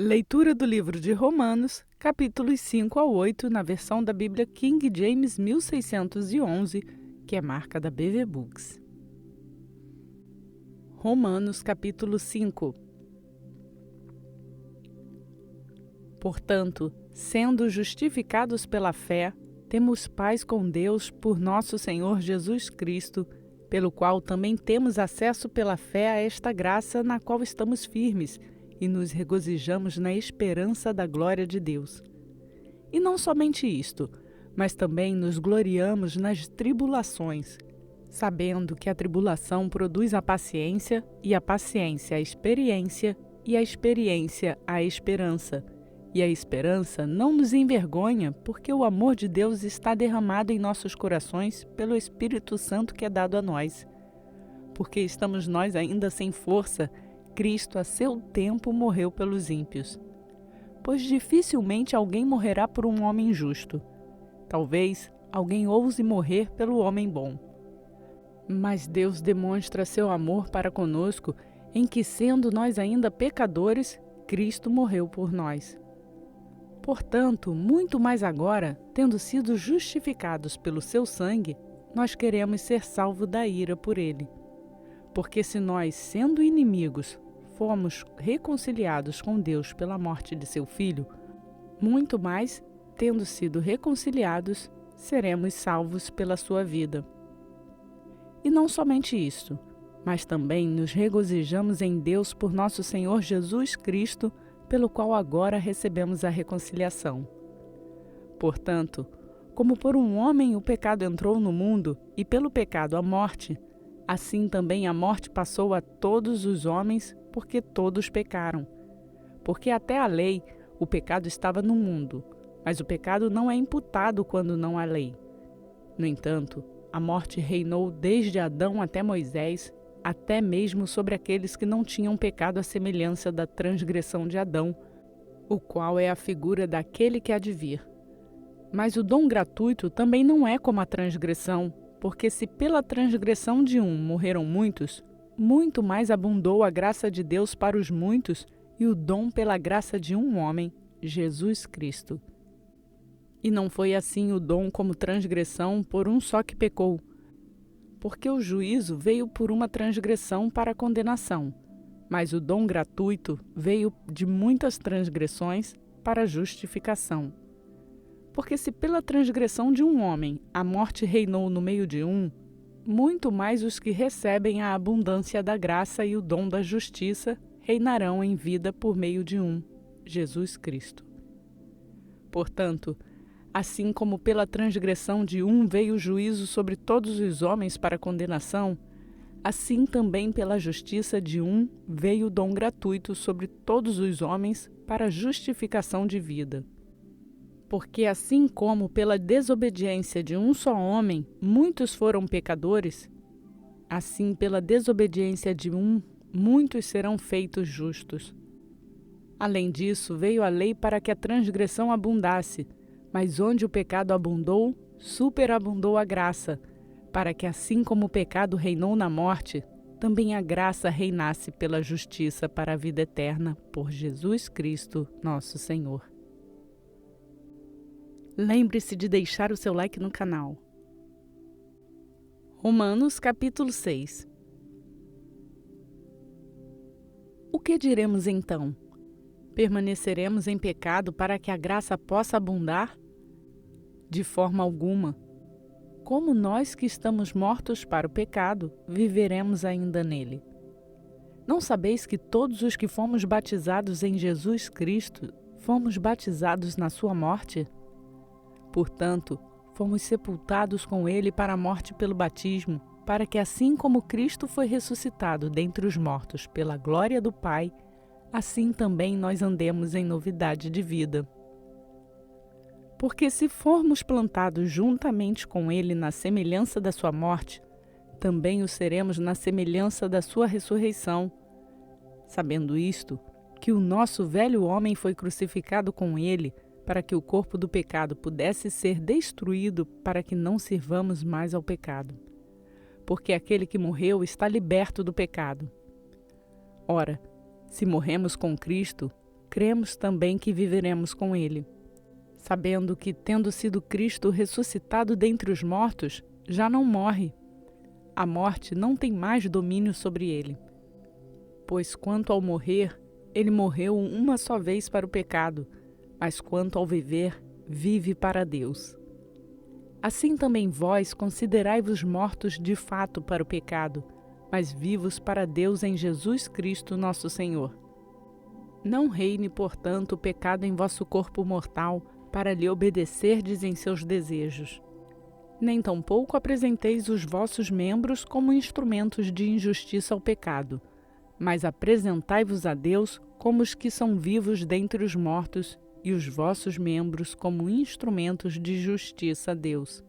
Leitura do livro de Romanos, capítulos 5 a 8, na versão da Bíblia King James 1611, que é marca da BV Books. Romanos, capítulo 5. Portanto, sendo justificados pela fé, temos paz com Deus por nosso Senhor Jesus Cristo, pelo qual também temos acesso pela fé a esta graça na qual estamos firmes, e nos regozijamos na esperança da glória de Deus. E não somente isto, mas também nos gloriamos nas tribulações, sabendo que a tribulação produz a paciência, e a paciência a experiência, e a experiência a esperança. E a esperança não nos envergonha, porque o amor de Deus está derramado em nossos corações pelo Espírito Santo que é dado a nós. Porque estamos nós ainda sem força, Cristo, a seu tempo, morreu pelos ímpios. Pois dificilmente alguém morrerá por um homem justo. Talvez alguém ouse morrer pelo homem bom. Mas Deus demonstra seu amor para conosco em que, sendo nós ainda pecadores, Cristo morreu por nós. Portanto, muito mais agora, tendo sido justificados pelo seu sangue, nós queremos ser salvos da ira por ele. Porque se nós, sendo inimigos, fomos reconciliados com Deus pela morte de seu Filho, muito mais, tendo sido reconciliados, seremos salvos pela sua vida. E não somente isto, mas também nos regozijamos em Deus por nosso Senhor Jesus Cristo, pelo qual agora recebemos a reconciliação. Portanto, como por um homem o pecado entrou no mundo, e pelo pecado a morte, assim também a morte passou a todos os homens, porque todos pecaram. Porque até a lei, o pecado estava no mundo, mas o pecado não é imputado quando não há lei. No entanto, a morte reinou desde Adão até Moisés, até mesmo sobre aqueles que não tinham pecado à semelhança da transgressão de Adão, o qual é a figura daquele que há de vir. Mas o dom gratuito também não é como a transgressão, porque se pela transgressão de um morreram muitos, muito mais abundou a graça de Deus para os muitos e o dom pela graça de um homem, Jesus Cristo. E não foi assim o dom como transgressão por um só que pecou, porque o juízo veio por uma transgressão para a condenação, mas o dom gratuito veio de muitas transgressões para a justificação. Porque se pela transgressão de um homem a morte reinou no meio de um, muito mais os que recebem a abundância da graça e o dom da justiça reinarão em vida por meio de um, Jesus Cristo. Portanto, assim como pela transgressão de um veio o juízo sobre todos os homens para condenação, assim também pela justiça de um veio o dom gratuito sobre todos os homens para justificação de vida. Porque assim como pela desobediência de um só homem muitos foram pecadores, assim pela desobediência de um muitos serão feitos justos. Além disso, veio a lei para que a transgressão abundasse, mas onde o pecado abundou, superabundou a graça, para que assim como o pecado reinou na morte, também a graça reinasse pela justiça para a vida eterna, por Jesus Cristo, nosso Senhor. Lembre-se de deixar o seu like no canal. Romanos, capítulo 6. O que diremos então? Permaneceremos em pecado para que a graça possa abundar? De forma alguma. Como nós que estamos mortos para o pecado, viveremos ainda nele? Não sabeis que todos os que fomos batizados em Jesus Cristo, fomos batizados na sua morte? Portanto, fomos sepultados com ele para a morte pelo batismo, para que assim como Cristo foi ressuscitado dentre os mortos pela glória do Pai, assim também nós andemos em novidade de vida. Porque se formos plantados juntamente com ele na semelhança da sua morte, também o seremos na semelhança da sua ressurreição. Sabendo isto, que o nosso velho homem foi crucificado com ele, para que o corpo do pecado pudesse ser destruído, para que não sirvamos mais ao pecado. Porque aquele que morreu está liberto do pecado. Ora, se morremos com Cristo, cremos também que viveremos com ele, sabendo que, tendo sido Cristo ressuscitado dentre os mortos, já não morre. A morte não tem mais domínio sobre ele. Pois quanto ao morrer, ele morreu uma só vez para o pecado, mas quanto ao viver, vive para Deus. Assim também vós considerai-vos mortos de fato para o pecado, mas vivos para Deus em Jesus Cristo nosso Senhor. Não reine, portanto, o pecado em vosso corpo mortal, para lhe obedecerdes em seus desejos. Nem tampouco apresenteis os vossos membros como instrumentos de injustiça ao pecado, mas apresentai-vos a Deus como os que são vivos dentre os mortos, e os vossos membros como instrumentos de justiça a Deus.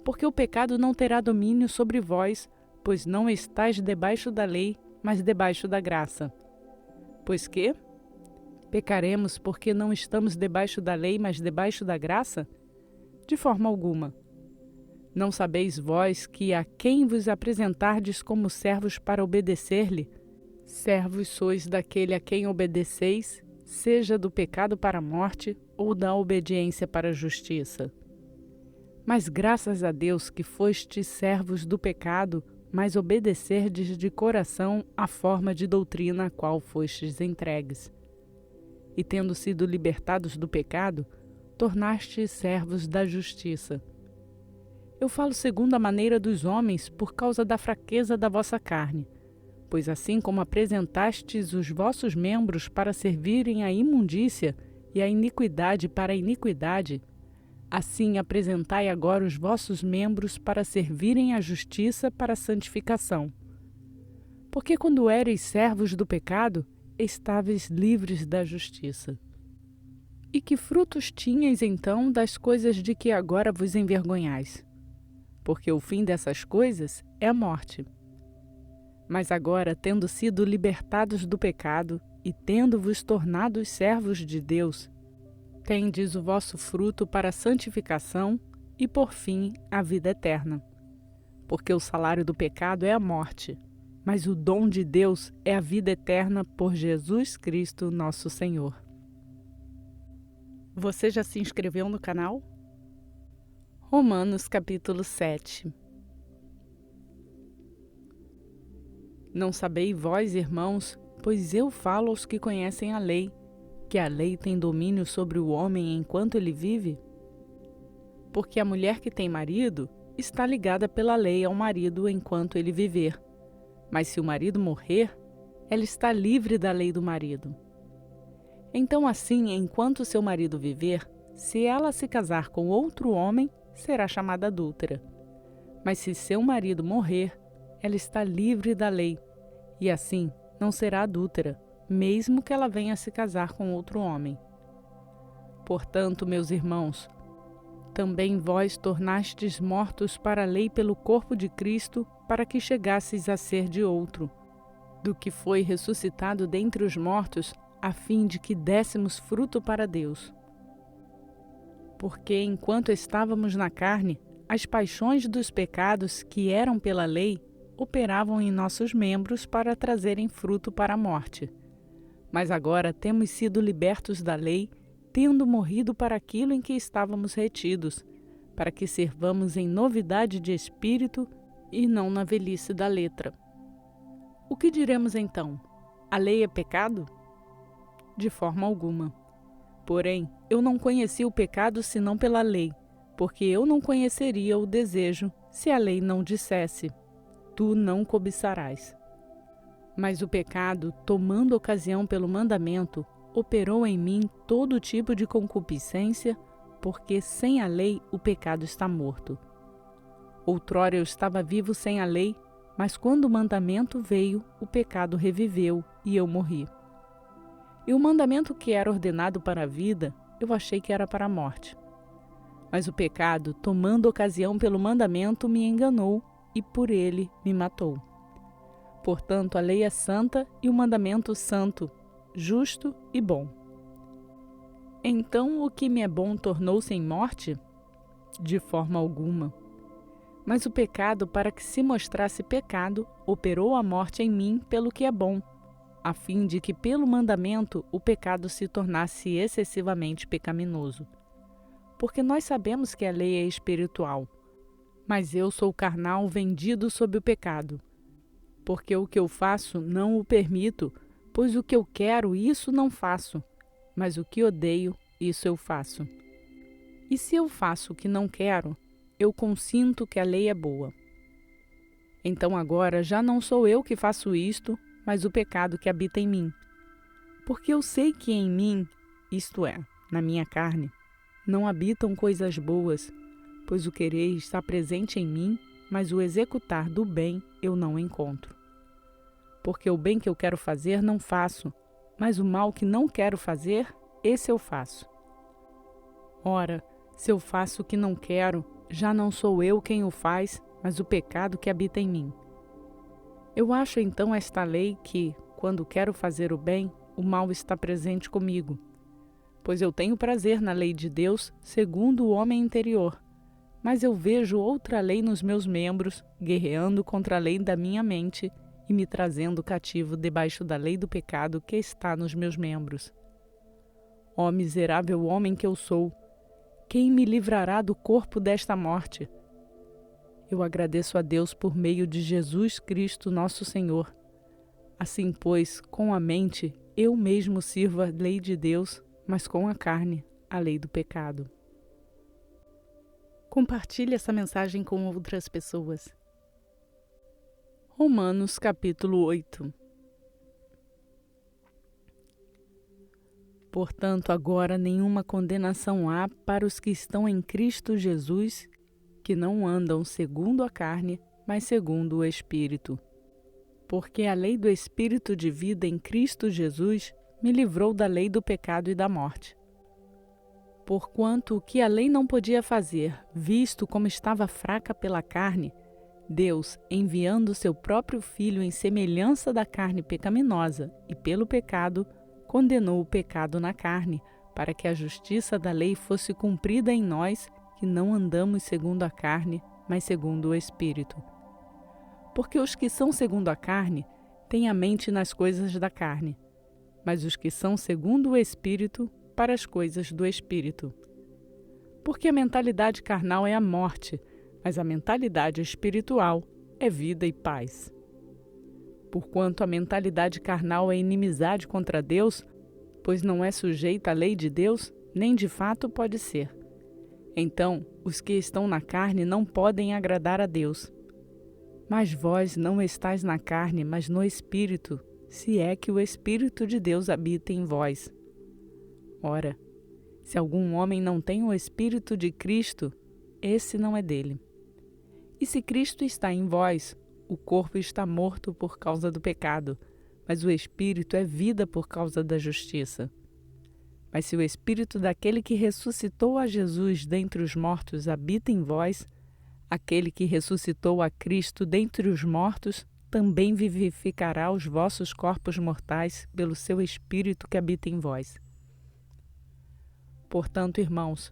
Porque o pecado não terá domínio sobre vós, pois não estáis debaixo da lei, mas debaixo da graça. Pois que? Pecaremos porque não estamos debaixo da lei, mas debaixo da graça? De forma alguma. Não sabeis vós que a quem vos apresentardes como servos para obedecer-lhe, servos sois daquele a quem obedeceis, seja do pecado para a morte ou da obediência para a justiça. Mas graças a Deus que fostes servos do pecado, mas obedecerdes de coração a forma de doutrina a qual fostes entregues. E tendo sido libertados do pecado, tornastes servos da justiça. Eu falo segundo a maneira dos homens por causa da fraqueza da vossa carne. Pois assim como apresentastes os vossos membros para servirem à imundícia e à iniquidade para a iniquidade, assim apresentai agora os vossos membros para servirem à justiça para a santificação. Porque quando éreis servos do pecado, estáveis livres da justiça. E que frutos tinhais então das coisas de que agora vos envergonhais? Porque o fim dessas coisas é a morte. Mas agora, tendo sido libertados do pecado e tendo-vos tornado servos de Deus, tendes o vosso fruto para a santificação e, por fim, a vida eterna. Porque o salário do pecado é a morte, mas o dom de Deus é a vida eterna por Jesus Cristo, nosso Senhor. Você já se inscreveu no canal? Romanos capítulo 7. Não sabeis vós, irmãos, pois eu falo aos que conhecem a lei, que a lei tem domínio sobre o homem enquanto ele vive? Porque a mulher que tem marido está ligada pela lei ao marido enquanto ele viver. Mas se o marido morrer, ela está livre da lei do marido. Então assim, enquanto seu marido viver, se ela se casar com outro homem, será chamada adúltera. Mas se seu marido morrer, ela está livre da lei, e assim não será adúltera, mesmo que ela venha se casar com outro homem. Portanto, meus irmãos, também vós tornastes mortos para a lei pelo corpo de Cristo, para que chegasseis a ser de outro, do que foi ressuscitado dentre os mortos, a fim de que dessemos fruto para Deus. Porque, enquanto estávamos na carne, as paixões dos pecados que eram pela lei operavam em nossos membros para trazerem fruto para a morte. Mas agora temos sido libertos da lei, tendo morrido para aquilo em que estávamos retidos, para que servamos em novidade de espírito e não na velhice da letra. O que diremos então? A lei é pecado? De forma alguma. Porém, eu não conheci o pecado senão pela lei, porque eu não conheceria o desejo se a lei não dissesse: tu não cobiçarás. Mas o pecado, tomando ocasião pelo mandamento, operou em mim todo tipo de concupiscência, porque sem a lei o pecado está morto. Outrora eu estava vivo sem a lei, mas quando o mandamento veio, o pecado reviveu e eu morri. E o mandamento que era ordenado para a vida, eu achei que era para a morte. Mas o pecado, tomando ocasião pelo mandamento, me enganou e por ele me matou. Portanto, a lei é santa e o mandamento santo, justo e bom. Então, o que me é bom tornou-se em morte? De forma alguma. Mas o pecado, para que se mostrasse pecado, operou a morte em mim pelo que é bom, a fim de que pelo mandamento o pecado se tornasse excessivamente pecaminoso. Porque nós sabemos que a lei é espiritual, mas eu sou carnal, vendido sob o pecado. Porque o que eu faço não o permito, pois o que eu quero, isso não faço, mas o que odeio, isso eu faço. E se eu faço o que não quero, eu consinto que a lei é boa. Então agora já não sou eu que faço isto, mas o pecado que habita em mim. Porque eu sei que em mim, isto é, na minha carne, não habitam coisas boas, pois o querer está presente em mim, mas o executar do bem eu não encontro. Porque o bem que eu quero fazer não faço, mas o mal que não quero fazer, esse eu faço. Ora, se eu faço o que não quero, já não sou eu quem o faz, mas o pecado que habita em mim. Eu acho então esta lei que, quando quero fazer o bem, o mal está presente comigo. Pois eu tenho prazer na lei de Deus, segundo o homem interior, mas eu vejo outra lei nos meus membros, guerreando contra a lei da minha mente e me trazendo cativo debaixo da lei do pecado que está nos meus membros. Ó miserável homem que eu sou, quem me livrará do corpo desta morte? Eu agradeço a Deus por meio de Jesus Cristo, nosso Senhor. Assim, pois, com a mente, eu mesmo sirvo a lei de Deus, mas com a carne, a lei do pecado. Compartilhe essa mensagem com outras pessoas. Romanos capítulo 8. Portanto, agora nenhuma condenação há para os que estão em Cristo Jesus, que não andam segundo a carne, mas segundo o Espírito. Porque a lei do Espírito de vida em Cristo Jesus me livrou da lei do pecado e da morte. Porquanto o que a lei não podia fazer, visto como estava fraca pela carne, Deus, enviando seu próprio Filho em semelhança da carne pecaminosa e pelo pecado, condenou o pecado na carne, para que a justiça da lei fosse cumprida em nós, que não andamos segundo a carne, mas segundo o Espírito. Porque os que são segundo a carne têm a mente nas coisas da carne, mas os que são segundo o Espírito, para as coisas do Espírito. Porque a mentalidade carnal é a morte, mas a mentalidade espiritual é vida e paz. Porquanto a mentalidade carnal é inimizade contra Deus, pois não é sujeita à lei de Deus, nem de fato pode ser. Então, os que estão na carne não podem agradar a Deus. Mas vós não estáis na carne, mas no Espírito, se é que o Espírito de Deus habita em vós. Ora, se algum homem não tem o Espírito de Cristo, esse não é dele. E se Cristo está em vós, o corpo está morto por causa do pecado, mas o Espírito é vida por causa da justiça. Mas se o Espírito daquele que ressuscitou a Jesus dentre os mortos habita em vós, aquele que ressuscitou a Cristo dentre os mortos também vivificará os vossos corpos mortais pelo seu Espírito que habita em vós. Portanto, irmãos,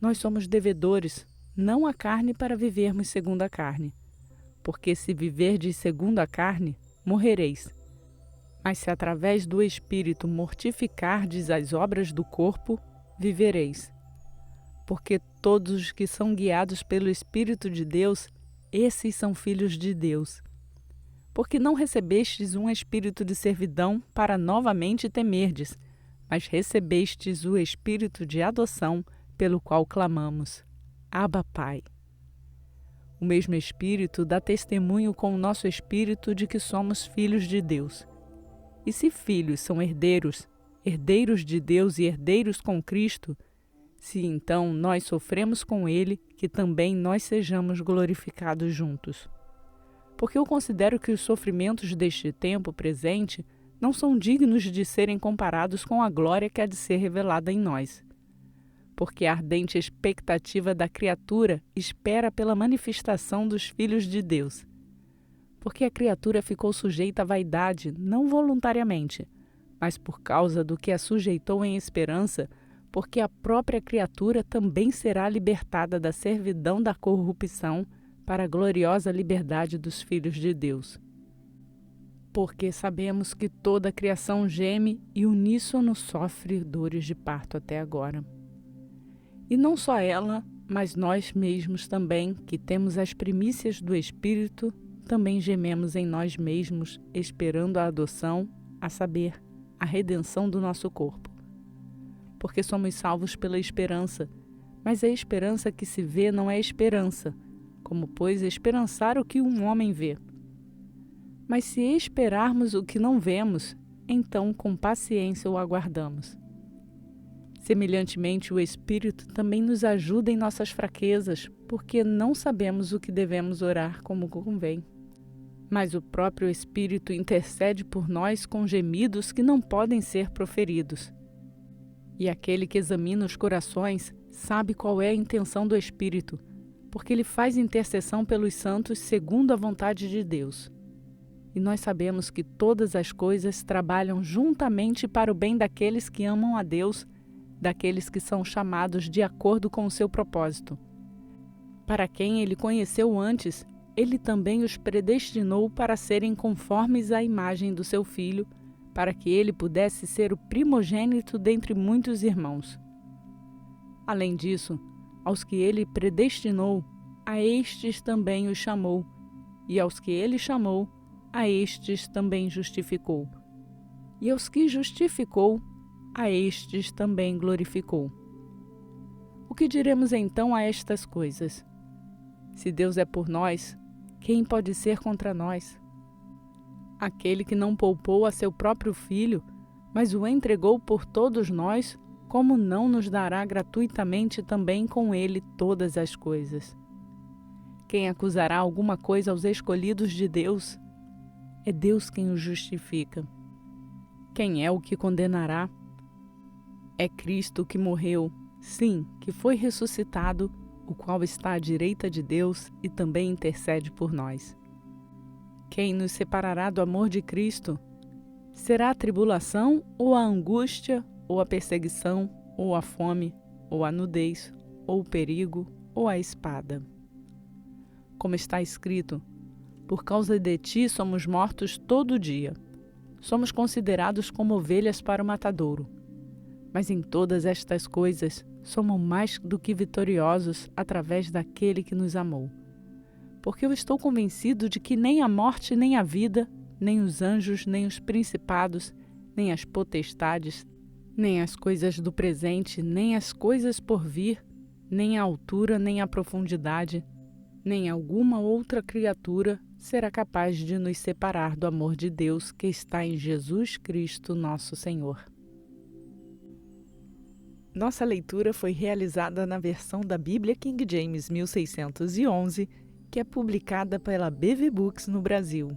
nós somos devedores, não à carne para vivermos segundo a carne. Porque se viverdes segundo a carne, morrereis. Mas se através do Espírito mortificardes as obras do corpo, vivereis. Porque todos os que são guiados pelo Espírito de Deus, esses são filhos de Deus. Porque não recebestes um espírito de servidão para novamente temerdes, mas recebestes o Espírito de adoção, pelo qual clamamos: Abba, Pai. O mesmo Espírito dá testemunho com o nosso espírito de que somos filhos de Deus. E se filhos são herdeiros, herdeiros de Deus e herdeiros com Cristo, se então nós sofremos com Ele, que também nós sejamos glorificados juntos. Porque eu considero que os sofrimentos deste tempo presente não são dignos de serem comparados com a glória que há de ser revelada em nós. Porque a ardente expectativa da criatura espera pela manifestação dos filhos de Deus. Porque a criatura ficou sujeita à vaidade, não voluntariamente, mas por causa do que a sujeitou em esperança, porque a própria criatura também será libertada da servidão da corrupção para a gloriosa liberdade dos filhos de Deus. porque sabemos que toda a criação geme e uníssono sofre dores de parto até agora. E não só ela, mas nós mesmos também, que temos as primícias do Espírito, também gememos em nós mesmos, esperando a adoção, a saber, a redenção do nosso corpo. Porque somos salvos pela esperança, mas a esperança que se vê não é esperança, como, pois, esperançar o que um homem vê. Mas se esperarmos o que não vemos, então com paciência o aguardamos. Semelhantemente, o Espírito também nos ajuda em nossas fraquezas, porque não sabemos o que devemos orar como convém. Mas o próprio Espírito intercede por nós com gemidos que não podem ser proferidos. E aquele que examina os corações sabe qual é a intenção do Espírito, porque ele faz intercessão pelos santos segundo a vontade de Deus. E nós sabemos que todas as coisas trabalham juntamente para o bem daqueles que amam a Deus, daqueles que são chamados de acordo com o seu propósito. Para quem ele conheceu antes, ele também os predestinou para serem conformes à imagem do seu Filho, para que ele pudesse ser o primogênito dentre muitos irmãos. Além disso, aos que ele predestinou, a estes também os chamou, e aos que ele chamou, a estes também justificou. E aos que justificou, a estes também glorificou. O que diremos então a estas coisas? Se Deus é por nós, quem pode ser contra nós? Aquele que não poupou a seu próprio Filho, mas o entregou por todos nós, como não nos dará gratuitamente também com ele todas as coisas? Quem acusará alguma coisa aos escolhidos de Deus? É Deus quem os justifica. Quem é o que condenará? É Cristo que morreu, sim, que foi ressuscitado, o qual está à direita de Deus e também intercede por nós. Quem nos separará do amor de Cristo? Será a tribulação, ou a angústia, ou a perseguição, ou a fome, ou a nudez, ou o perigo, ou a espada? Como está escrito, por causa de ti somos mortos todo dia. Somos considerados como ovelhas para o matadouro. Mas em todas estas coisas, somos mais do que vitoriosos através daquele que nos amou. Porque eu estou convencido de que nem a morte, nem a vida, nem os anjos, nem os principados, nem as potestades, nem as coisas do presente, nem as coisas por vir, nem a altura, nem a profundidade, nem alguma outra criatura será capaz de nos separar do amor de Deus que está em Jesus Cristo, nosso Senhor. Nossa leitura foi realizada na versão da Bíblia King James 1611, que é publicada pela BV Books no Brasil.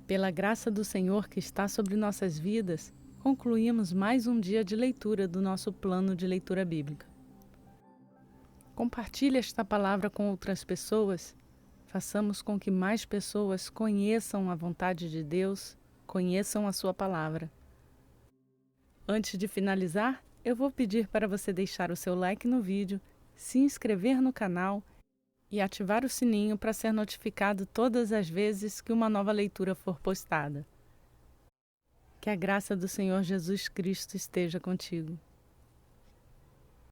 Pela graça do Senhor que está sobre nossas vidas, concluímos mais um dia de leitura do nosso plano de leitura bíblica. Compartilhe esta palavra com outras pessoas. Façamos com que mais pessoas conheçam a vontade de Deus, conheçam a sua palavra. Antes de finalizar, eu vou pedir para você deixar o seu like no vídeo, se inscrever no canal e ativar o sininho para ser notificado todas as vezes que uma nova leitura for postada. Que a graça do Senhor Jesus Cristo esteja contigo.